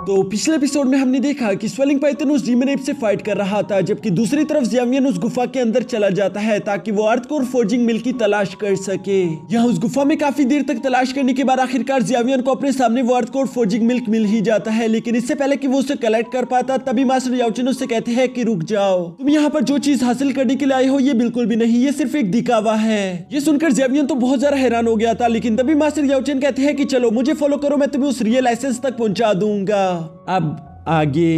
तो पिछले एपिसोड में हमने देखा कि स्वेलिंग पाइथन उस डीमन एप से फाइट कर रहा था, जबकि दूसरी तरफ ज़ेवियन उस गुफा के अंदर चला जाता है ताकि वो अर्थ कोर फोर्जिंग मिल की तलाश कर सके। यहाँ उस गुफा में काफी देर तक तलाश करने के बाद आखिरकार ज़ेवियन को अपने सामने वो अर्थ कोर फोर्जिंग मिल्क मिल ही जाता है, लेकिन इससे पहले कि वो उसे कलेक्ट कर पाता तभी मास्टर याओचन उससे कहते हैं कि रुक जाओ, तुम यहाँ पर जो चीज हासिल करने के लिए आए हो ये बिल्कुल भी नहीं, ये सिर्फ एक दिखावा है। ये सुनकर ज़ेवियन तो बहुत ज्यादा हैरान हो गया था, लेकिन तभी मास्टर याओचन कहते हैं कि चलो मुझे फॉलो करो, मैं तुम्हें उस रियल एसेंस तक पहुंचा दूंगा। अब आगे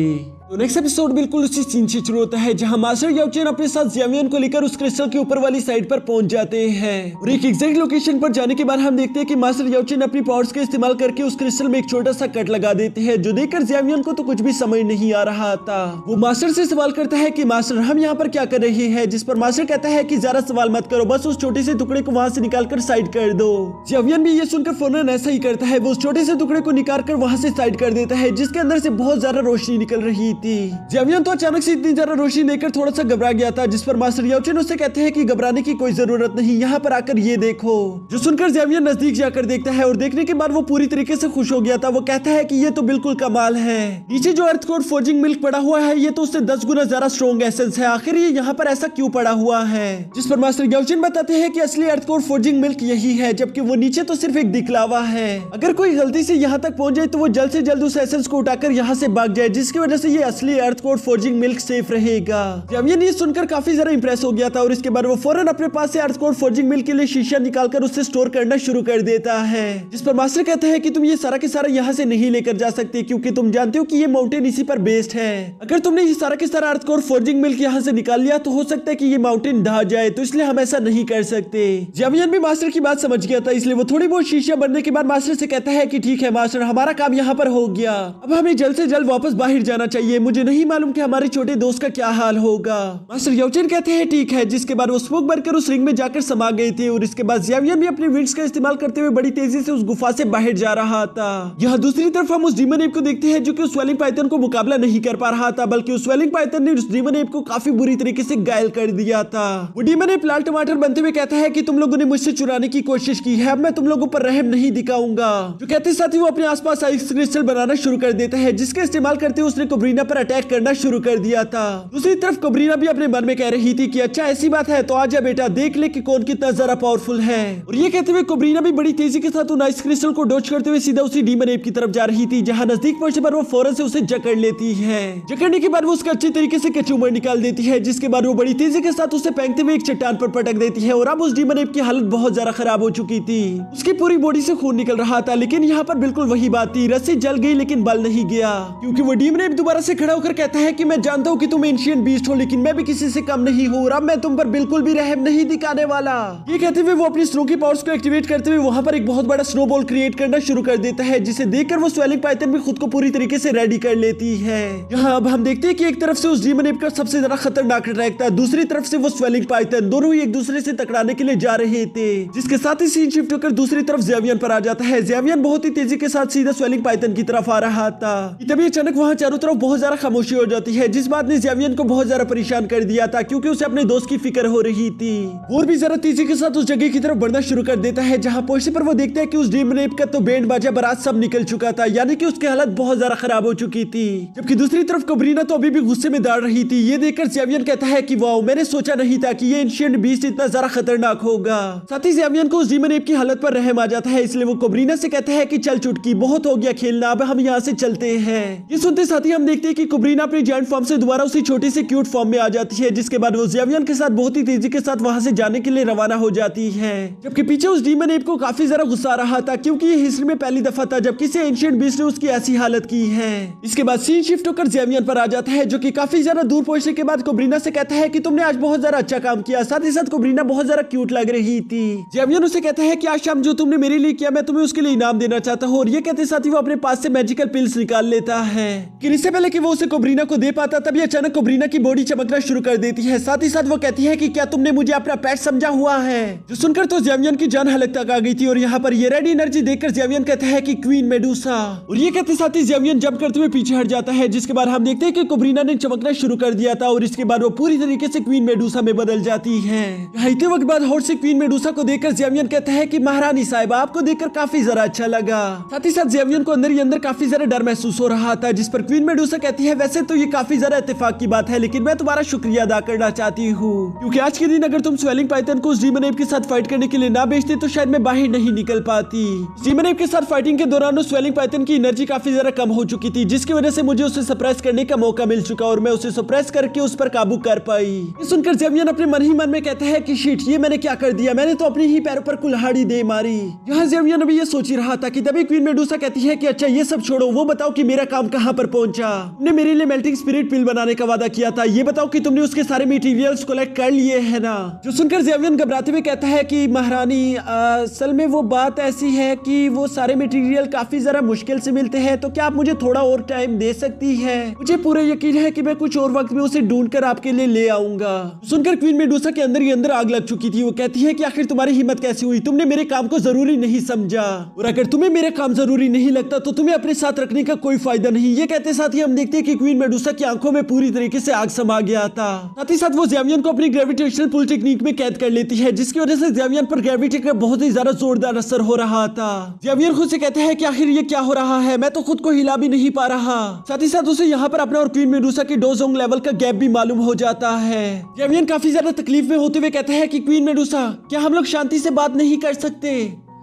तो नेक्स्ट एपिसोड बिल्कुल उसी सीन से शुरू होता है जहां मास्टर याओचन अपने साथ ज़ेवियन को लेकर उस क्रिस्टल के ऊपर वाली साइड पर पहुंच जाते हैं और एक एग्जैक्ट लोकेशन पर जाने के बाद हम देखते हैं कि मास्टर याओचन अपनी पावर्स का इस्तेमाल करके उस क्रिस्टल में एक छोटा सा कट लगा देते हैं, जो देखकर ज़ेवियन को तो कुछ भी समझ नहीं आ रहा था। वो मास्टर से सवाल करता है कि मास्टर हम यहाँ पर क्या कर रहे हैं, जिस पर मास्टर कहता है कि ज्यादा सवाल मत करो, बस उस छोटे से टुकड़े को वहां से निकाल कर साइड कर दो। ज़ेवियन भी ये सुनकर फौरन ऐसा ही करता है, वो उस छोटे से टुकड़े को निकाल कर वहां से साइड कर देता है, जिसके अंदर से बहुत ज्यादा रोशनी निकल रही थी। ज़ेवियन तो अचानक से इतनी ज्यादा रोशनी देखकर थोड़ा सा घबरा गया था, जिस पर मास्टर याओचन उससे कहते हैं कि घबराने की कोई जरूरत नहीं, यहाँ पर आकर ये देखो। जो सुनकर ज़ेवियन नजदीक जाकर देखता है और देखने के बाद वो पूरी तरीके से खुश हो गया था। वो कहता है कि ये तो बिल्कुल कमाल है, नीचे जो अर्थ कोर फोर्जिंग मिल्क पड़ा हुआ है ये तो उससे 10 गुना ज्यादा स्ट्रॉन्ग एसेंस है, आखिर ये यहाँ पर ऐसा क्यों पड़ा हुआ है। जिस पर मास्टर याओचन बताते हैं कि असली अर्थ कोर फोर्जिंग मिल्क यही है, जबकि वो नीचे तो सिर्फ एक दिखलावा है। अगर कोई गलती से यहाँ तक पहुंच जाए तो वो जल्द से जल्द उस एसेंस को उठाकर यहाँ से भाग जाए, जिसकी वजह से ये असली earth core forging milk safe रहेगा। ज़ेवियन ये सुनकर काफी ज्यादा इंप्रेस हो गया था और इसके बाद वो फौरन अपने पास से अर्थ कोर फोर्जिंग मिल्क के लिए शीशा निकालकर उससे स्टोर करना शुरू कर देता है। जिस पर मास्टर कहता है कि तुम ये सारा के सारा यहाँ से नहीं लेकर जा सकते, क्योंकि तुम जानते हो कि ये माउंटेन इसी पर बेस्ड है। अगर तुमने ये सारा के सारा अर्थ कोर फोर्जिंग मिल्क यहाँ से निकाल लिया तो हो सकता है कि ये माउंटेन ढह जाए, तो इसलिए हम ऐसा नहीं कर सकते। ज़ेवियन भी मास्टर की बात समझ गया था, इसलिए वो थोड़ी बहुत शीशा बनने के बाद मास्टर से कहता है कि ठीक है मास्टर, हमारा काम यहाँ पर हो गया, अब हमें जल्द से जल्द वापस बाहर जाना चाहिए, मुझे नहीं मालूम कि हमारे छोटे दोस्त का क्या हाल होगा। मास्टर याओचन कहते हैं ठीक है, जिसके बाद वो स्मोक बनकर उस रिंग में जाकर समा गए थे और इसके बाद ज़ेवियन भी अपने विंग्स का इस्तेमाल करते हुए बड़ी तेजी से उस गुफा से बाहर जा रहा था। यहाँ दूसरी तरफ हम उस डीमन एप को देखते हैं जो कि उस स्वेलिंग पाइथन को मुकाबला नहीं कर पा रहा था, बल्कि उस स्वेलिंग पाइथन ने उस डीमन एप को काफी बुरी तरीके से घायल कर दिया था। वो डीमन एप लाल टमाटर बनते हुए कहता है कि तुम लोगों ने मुझसे चुराने की कोशिश की है, अब मैं तुम लोगों पर रहम नहीं दिखाऊंगा। जो कहते साथ ही वो अपने आसपास आइस क्रिस्टल बनाना शुरू कर देता है, जिसके इस्तेमाल करते हुए उसने कोब्रीना पर अटैक करना शुरू कर दिया था। दूसरी तरफ कोब्रीना भी अपने मन में कह रही थी कि अच्छा ऐसी बात है तो आजा बेटा, देख ले कि कौन कितना ज्यादा पावरफुल है। और ये कहते हुए कोब्रीना भी बड़ी तेजी के साथ उन आइस क्रिस्टल को डॉज करते हुए सीधा उसी डीमन एप की तरफ जा रही थी, जहां नजदीक पहुंचने पर वो फौरन से उसे जकड़ लेती है। जकड़ने के बाद वो उसका अच्छी तरीके से कचूमर निकाल देती है, जिसके बाद वो बड़ी तेजी के साथ उसे फेंकते हुए एक चट्टान पर पटक देती है और अब उस डीमन एप की हालत बहुत ज्यादा खराब हो चुकी थी, उसकी पूरी बॉडी से खून निकल रहा था। लेकिन यहाँ पर बिल्कुल वही बात थी, रस्सी जल गई लेकिन बल नहीं गया, क्योंकि वो डीमन एप दोबारा से खड़ा होकर कहता है कि मैं जानता हूँ कि तुम एंशिएंट बीस्ट हो, लेकिन मैं भी किसी से कम नहीं हूँ और अब मैं तुम पर बिल्कुल भी रहम नहीं दिखाने वाला। ये कहते हुए वो अपनी स्नो की पावर्स को एक्टिवेट करते हुए वहां पर एक बहुत बड़ा स्नोबॉल क्रिएट करना शुरू कर देता है, जिसे देखकर वो स्वेलिंग पाइथन भी खुद को पूरी तरीके से रेडी कर लेती है। यहाँ अब हम देखते हैं कि एक तरफ से उस डीमन एप का सबसे ज्यादा खतरनाक अटैक था, दूसरी तरफ से वो स्वेलिंग पाइथन, दोनों ही एक दूसरे से टकराने के लिए जा रहे थे, जिसके साथ ही सीन शिफ्ट होकर दूसरी तरफ ज़ेवियन पर आ जाता है। ज़ेवियन बहुत ही तेजी के साथ सीधा स्वेलिंग पाइथन की तरफ आ रहा था, तभी अचानक वहाँ चारों तरफ बहुत ज्यादा खामोशी हो जाती है, जिस बात ने ज़ेवियन को बहुत ज्यादा परेशान कर दिया था, क्योंकि उसे अपने दोस्त की फिक्र हो रही थी। और भी ज्यादा तेजी के साथ उस जगह की तरफ बढ़ना शुरू कर देता है, जहां पहुंचने पर वो देखता है कि उस डीमन एप का तो बैंड बाजा बारात सब निकल चुका था, यानी कि उसकी हालत बहुत ज्यादा खराब हो चुकी थी। जबकि दूसरी तरफ कोब्रीना तो अभी भी गुस्से में दौड़ रही थी। ये देखकर ज़ेवियन कहता है कि वाओ, मैंने सोचा नहीं था कि ये एंशिएंट बीस्ट इतना ज्यादा खतरनाक होगा। साथ ही ज़ेवियन को उस डीमन एप की हालत पर रहम आ जाता है, इसलिए वो कोब्रीना से कहता है कि चल चुटकी, बहुत हो गया खेलना, अब हम यहाँ से चलते हैं। ये सुनते साथ ही हम देखते हैं कि कोब्रीना अपनी जायंट फॉर्म से दोबारा उसी छोटी सी क्यूट फॉर्म में आ जाती है, जिसके बाद वो ज़ेवियन के साथ बहुत ही तेजी के साथ वहां से जाने के लिए रवाना हो जाती है। जबकि पीछे उस डीमन एप को काफी ज्यादा गुस्सा आ रहा था, क्योंकि ये हिस्ट्री में पहली दफा था जब किसी एंशिएंट बीस्ट ने उसकी ऐसी हालत की है। इसके बाद सीन शिफ्ट होकर ज़ेवियन पर आ जाता है, जो कि काफी ज्यादा दूर पहुंचने के बाद कोब्रीना से कहता है कि तुमने आज बहुत ज्यादा अच्छा काम किया। साथ ही साथ कोब्रीना बहुत ज्यादा क्यूट लग रही थी। ज़ेवियन उसे कहता है कि आज शाम जो तुमने मेरे लिए किया, मैं तुम्हें उसके लिए इनाम देना चाहता हूँ। और ये कहते साथ ही वो अपने पास से मैजिकल पिल्स निकाल लेता है। इससे पहले कि वो उसे कोब्रीना को दे पाता तभी अचानक कोब्रीना की बॉडी चमकना शुरू कर देती है। साथ ही साथ वो कहती है कि क्या तुमने मुझे अपना पेट समझा हुआ है। जो सुनकर तो ज़ेवियन की जान हलक तक आ गई थी और यहाँ पर ये रेड एनर्जी देखकर ज़ेवियन कहता है कि क्वीन मेडुसा, और ये कहते साथ ही ज़ेवियन जंप करते हुए पीछे हट जाता है, जिसके बाद हम देखते हैं कि कोब्रीना ने चमकना शुरू कर दिया था और इसके बाद वो पूरी तरीके से क्वीन मेडुसा में बदल जाती है। यहाँ इतने वक्त बाद होश से क्वीन मेडुसा को देखकर ज़ेवियन कहता है कि महारानी साहिबा, आपको देखकर काफी जरा अच्छा लगा। साथ ही साथ ज़ेवियन को अंदर ही अंदर काफी ज्यादा डर महसूस हो रहा था, जिस पर क्वीन मेडुसा कहती है वैसे तो ये काफी ज्यादा इत्तेफाक की बात है, लेकिन मैं तुम्हारा शुक्रिया अदा करना चाहती हूँ क्योंकि आज के दिन अगर तुम स्वेलिंग पाइथन को उस डीमन एप के साथ फाइट करने के लिए ना भेजते तो शायद मैं बाहर नहीं निकल पाती। डीमन एप के साथ फाइटिंग के दौरान उस स्वेलिंग पाइथन की एनर्जी काफी ज्यादा कम हो चुकी थी, जिसकी वजह से मुझे उसे सरप्राइज करने का मौका मिल चुका और मैं उसे सरप्राइज करके उस पर काबू कर पाई। ये सुनकर ज़ेवियन अपने मन ही मन में कहता है कि शिट, ये मैंने क्या कर दिया, मैंने तो अपने ही पैरों पर कुल्हाड़ी दे मारी। यहाँ ज़ेवियन अभी ये सोच ही रहा था कि तभी क्वीन मेडुसा कहती है कि अच्छा ये सब छोड़ो, वो बताओ कि मेरा काम कहाँ पर पहुंचा। तुमने मेरे लिए मेल्टिंग स्पिरिट पिल बनाने का वादा किया था, ये बताओ कि तुमने उसके सारे मटेरियल्स कलेक्ट कर लिए है ना। जो सुनकर ज़ेवियन घबराते हुए कहता है कि महारानी असल में वो बात ऐसी है कि वो सारे मटेरियल काफी जरा मुश्किल से मिलते हैं, तो क्या आप मुझे थोड़ा और टाइम दे सकती है। मुझे पूरा यकीन है कि मैं कुछ और वक्त में उसे ढूंढ कर आपके लिए ले आऊंगा। सुनकर क्वीन मेडुसा के अंदर ही अंदर आग लग चुकी थी। वो कहती है कि आखिर तुम्हारी हिम्मत कैसे हुई, तुमने मेरे काम को जरूरी नहीं समझा, और अगर तुम्हें मेरे काम जरूरी नहीं लगता तो तुम्हें अपने साथ रखने का कोई फायदा नहीं। ये कहते साथ ही हम देखते हैं कि क्वीन मेडुसा की आंखों में पूरी तरीके से आग समा गया था। साथ ही साथ वो ज़ेवियन को अपनी ग्रेविटेशनल पुल टेक्निक में कैद कर लेती है, जिसकी वजह से ज़ेवियन पर ग्रेविटी का बहुत ही ज्यादा जोरदार असर हो रहा था। ज़ेवियन खुद से कहते हैं कि आखिर ये क्या हो रहा है, मैं तो खुद को हिला भी नहीं पा रहा। साथ ही साथ उसे यहाँ पर अपना और क्वीन मेडुसा के डोजोंग लेवल का गैप भी मालूम हो जाता है। ज़ेवियन काफी ज्यादा तकलीफ में होते हुए कहता है कि क्वीन मेडुसा, क्या हम लोग शांति से बात नहीं कर सकते।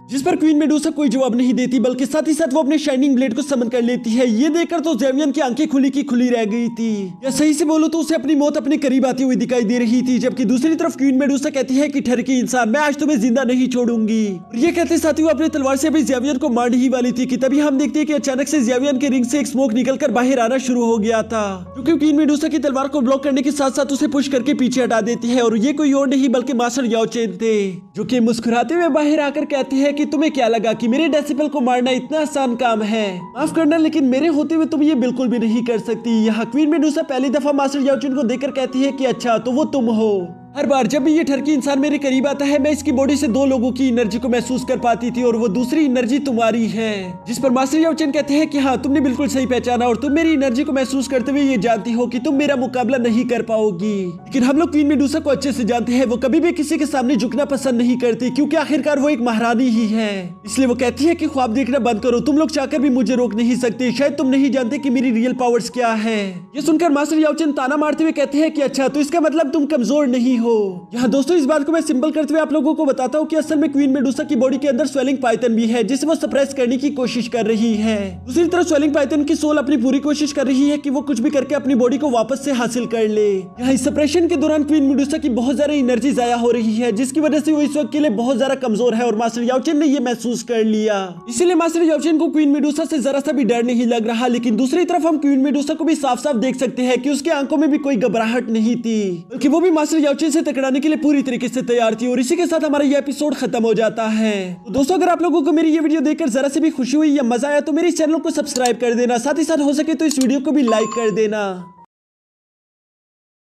जिस पर क्वीन मेडुसा कोई जवाब नहीं देती, बल्कि साथ ही साथ वो अपने शाइनिंग ब्लेड को समन कर लेती है। ये देखकर तो ज़ेवियन की आंखें खुली की खुली रह गई थी, या सही से बोलो तो उसे अपनी मौत अपने करीब आती हुई दिखाई दे रही थी। जबकि दूसरी तरफ क्वीन मेडुसा कहती है कि ठरकी इंसान, मैं आज तुम्हें जिंदा नहीं छोड़ूंगी। और ये कहते साथ ही वो अपने तलवार से अभी ज़ेवियन को मारने ही वाली थी कि तभी हम देखते हैं कि अचानक से ज़ेवियन के रिंग से एक स्मोक निकलकर बाहर आना शुरू हो गया था, क्योंकि क्वीन मेडुसा की तलवार को ब्लॉक करने के साथ साथ उसे पुश करके पीछे हटा देती है। और ये कोई और नहीं बल्कि मास्टर याओ चेन थे, जो कि मुस्कुराते हुए बाहर आकर कहते हैं कि तुम्हें क्या लगा कि मेरे डेसिबल को मारना इतना आसान काम है। माफ करना, लेकिन मेरे होते हुए तुम ये बिल्कुल भी नहीं कर सकती। यहाँ क्वीन मेडुसा पहली दफा मास्टर याओ चेन को देखकर कहती है कि अच्छा तो वो तुम हो। हर बार जब भी ये ठरकी इंसान मेरे करीब आता है, मैं इसकी बॉडी से दो लोगों की एनर्जी को महसूस कर पाती थी, और वो दूसरी एनर्जी तुम्हारी है। जिस पर मास्टर याओ चेन कहते हैं कि हाँ, तुमने बिल्कुल सही पहचाना, और तुम मेरी एनर्जी को महसूस करते हुए ये जानती हो कि तुम मेरा मुकाबला नहीं कर पाओगी। लेकिन हम लोग क्वीन मेडुसा को अच्छे से जानते हैं, वो कभी भी किसी के सामने झुकना पसंद नहीं करती, क्योंकि आखिरकार वो एक महारानी ही है। इसलिए वो कहती है कि ख्वाब देखना बंद करो, तुम लोग चाहकर भी मुझे रोक नहीं सकते। शायद तुम नहीं जानते कि मेरी रियल पावर्स क्या है। ये सुनकर मास्टर याओ चेन ताना मारते हुए कहते हैं कि अच्छा तो इसका मतलब तुम कमजोर नहीं हो। यहाँ दोस्तों इस बात को मैं सिंपल करते हुए आप लोगों को बताता हूँ कि असल में क्वीन मेडुसा की बॉडी के अंदर स्वेलिंग पाइथन भी है, जिसे वो सप्रेस करने की कोशिश कर रही है। दूसरी तरफ स्वेलिंग पाइथन की सोल अपनी पूरी कोशिश कर रही है कि वो कुछ भी करके अपनी बॉडी को वापस से हासिल कर ले। यहाँ इस सप्रेशन के दौरान क्वीन मेडुसा की बहुत ज्यादा एनर्जी जाया हो रही है, जिसकी वजह से वो इस वक्त के लिए बहुत ज्यादा कमजोर है, और मास्टर याओ चेन ने ये महसूस कर लिया। इसीलिए मास्टर याओ चेन को क्वीन मेडुसा से जरा सा भी डर नहीं लग रहा। लेकिन दूसरी तरफ हम क्वीन मेडुसा को भी साफ साफ देख सकते हैं कि उसकी आंखों में भी कोई घबराहट नहीं थी, बल्कि वो भी मास्टर याओ चेन से टकराने के लिए पूरी तरीके से तैयार थी। और इसी के साथ हमारा ये एपिसोड खत्म हो जाता है। तो दोस्तों अगर आप लोगों को मेरी ये वीडियो देखकर जरा से भी खुशी हुई या मजा आया तो मेरे चैनल को सब्सक्राइब कर देना, साथ ही साथ हो सके तो इस वीडियो को भी लाइक कर देना।